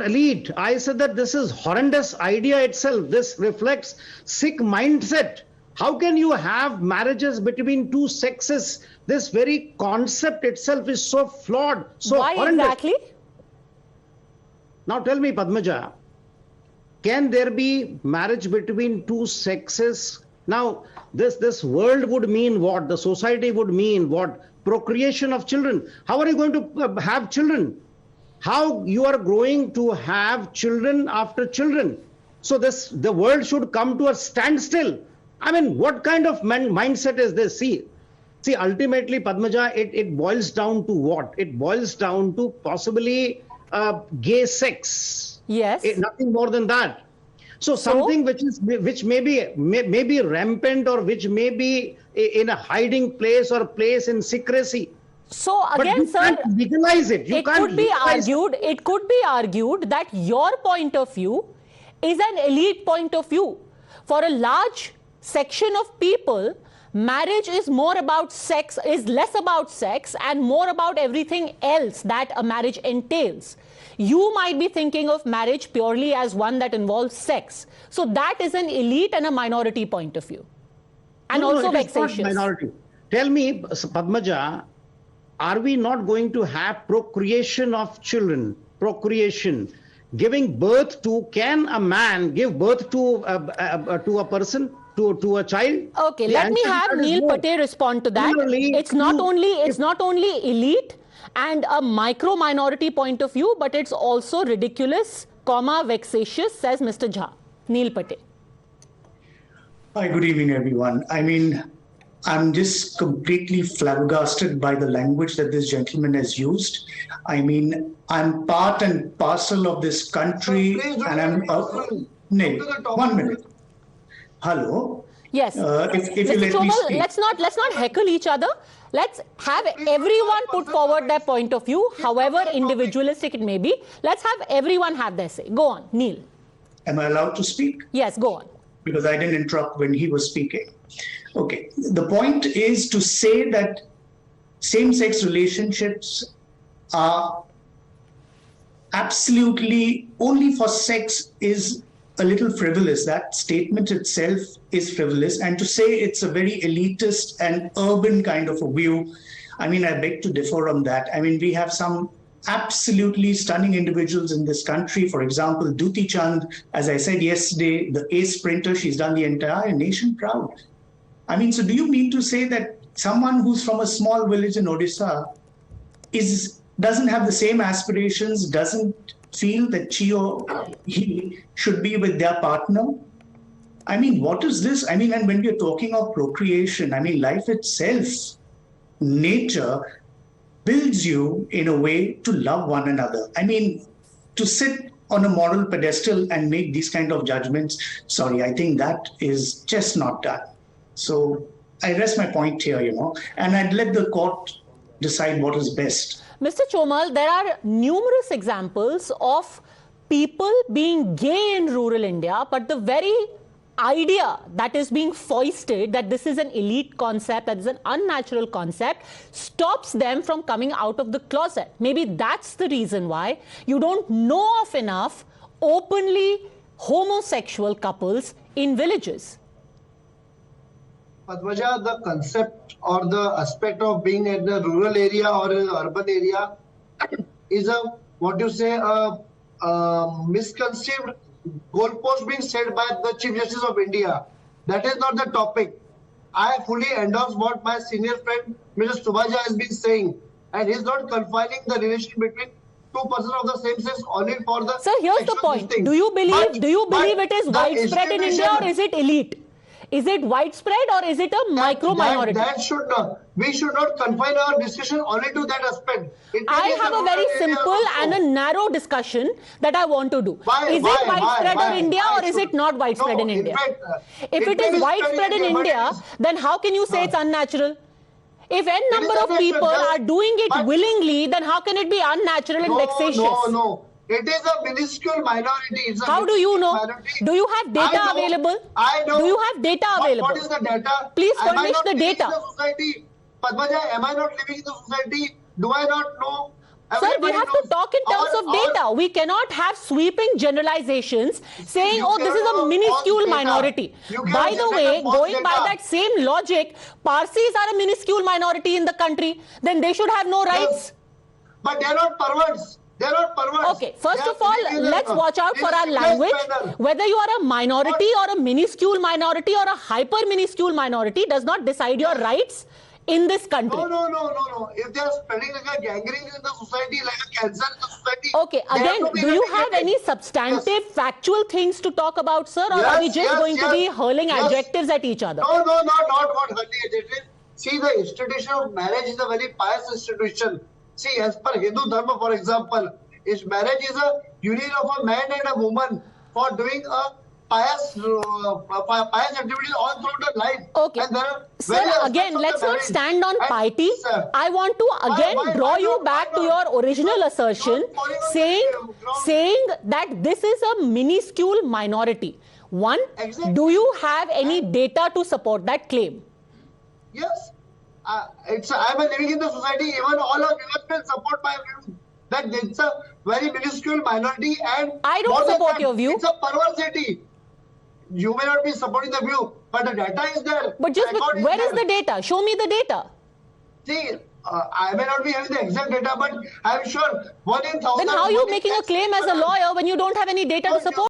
elite. I said that this is horrendous idea itself. This reflects sick mindset. How can you have marriages between two sexes? This very concept itself is so flawed, so Why horrendous. exactly? Now tell me, Padmaja, can there be marriage between two sexes? Now, this world would mean what? The society would mean what? Procreation of children. How are you going to have children? How you are going to have children after children? So the world should come to a standstill. I mean, what kind of mindset is this? See, ultimately, Padmaja, it boils down to what? It boils down to possibly gay sex. Yes. Nothing more than that. So something which may be rampant, or which may be in a hiding place or place in secrecy. So again, but sir, can't legalize it. It could be argued that your point of view is an elite point of view. For a large section of people, marriage is more about sex, is less about sex and more about everything else that a marriage entails. You might be thinking of marriage purely as one that involves sex. So that is an elite and a minority point of view. And also vexatious. Minority. Tell me, Padmaja, are we not going to have procreation of children? Procreation. Giving birth to, can a man give birth to a person? To a child? Okay, let me have Neel Pate respond to that. It's not only elite and a micro minority point of view, but it's also ridiculous, vexatious, says Mr. Jha. Neel Pate. Hi, good evening, everyone. I mean, I'm just completely flabbergasted by the language that this gentleman has used. I mean, I'm part and parcel of this country, and I'm... no, 1 minute. Hello. Yes. If you let me speak. Let's not heckle each other. Let's have everyone put forward their point of view, however individualistic it may be. Let's have everyone have their say. Go on, Neel. Am I allowed to speak? Yes, go on. Because I didn't interrupt when he was speaking. Okay. The point is to say that same-sex relationships are absolutely only for sex is a little frivolous. That statement itself is frivolous. And to say it's a very elitist and urban kind of a view, I mean, I beg to differ on that. I mean, we have some absolutely stunning individuals in this country. For example, Duti Chand, as I said yesterday, the ace sprinter, she's done the entire nation proud. I mean, so do you mean to say that someone who's from a small village in Odisha doesn't have the same aspirations, doesn't feel that she or he should be with their partner? I mean, what is this? I mean, and when we're talking of procreation, I mean, life itself, nature builds you in a way to love one another. I mean, to sit on a moral pedestal and make these kind of judgments, sorry, I think that is just not done. So I rest my point here, and I'd let the court decide what is best. Mr. Chomal, there are numerous examples of people being gay in rural India, but the very idea that is being foisted, that this is an elite concept, that is an unnatural concept, stops them from coming out of the closet. Maybe that's the reason why you don't know of enough openly homosexual couples in villages. Padmaja, the concept or the aspect of being in a rural area or an urban area is a misconceived goalpost being set by the Chief Justice of India. That is not the topic. I fully endorse what my senior friend Mr. Subaja has been saying, and he's not confining the relation between two persons of the same sex only for the. Sir, here's the point. Do you believe it is widespread in India, or is it elite? Is it widespread, or is it a micro minority? That should not. We should not confine our discussion only to that aspect. I have a very simple and a narrow discussion that I want to do. Is it widespread in India, or is it not widespread in India? If it is widespread in India, then how can you say it's unnatural? If n number of people are doing it willingly, then how can it be unnatural and vexatious? No. It is a minuscule minority. How do you know? Do you have data available? I know. Do you have data available? What is the data? Please furnish the data. Padmaja, am I not living in the society? Do I not know Sir, we have to talk in terms of data. We cannot have sweeping generalizations saying, oh, this is a minuscule minority. By the way, going by that same logic, Parsis are a minuscule minority in the country. Then they should have no rights. But they are not perverts. They are not perverts. Okay, first of all, let's watch out for our language. Whether you are a minority or a minuscule minority or a hyper minuscule minority does not decide your rights in this country. No. If they are spreading like a gangrene in the society, like a cancer in the society. Okay, again, do you have any substantive, factual things to talk about, sir? Or are we just going to be hurling adjectives at each other? No, not what hurling adjectives. See, the institution of marriage is a very pious institution. See, as per Hindu Dharma, for example, marriage is a union of a man and a woman for doing a pious activities all throughout the life. Okay. Sir, again, let's not stand on piety. I want to again draw you back to your original assertion, saying that this is a minuscule minority. One, do you have any data to support that claim? Yes. I'm living in the society, even all of you will support my view that it's a very minuscule minority and I don't support your view. It's a perversity. You may not be supporting the view, but the data is there. But just where is the data? Show me the data. See, I may not be having the exact data, but I'm sure 1 in 1,000. Then how are you making a claim as a lawyer when you don't have any data to support?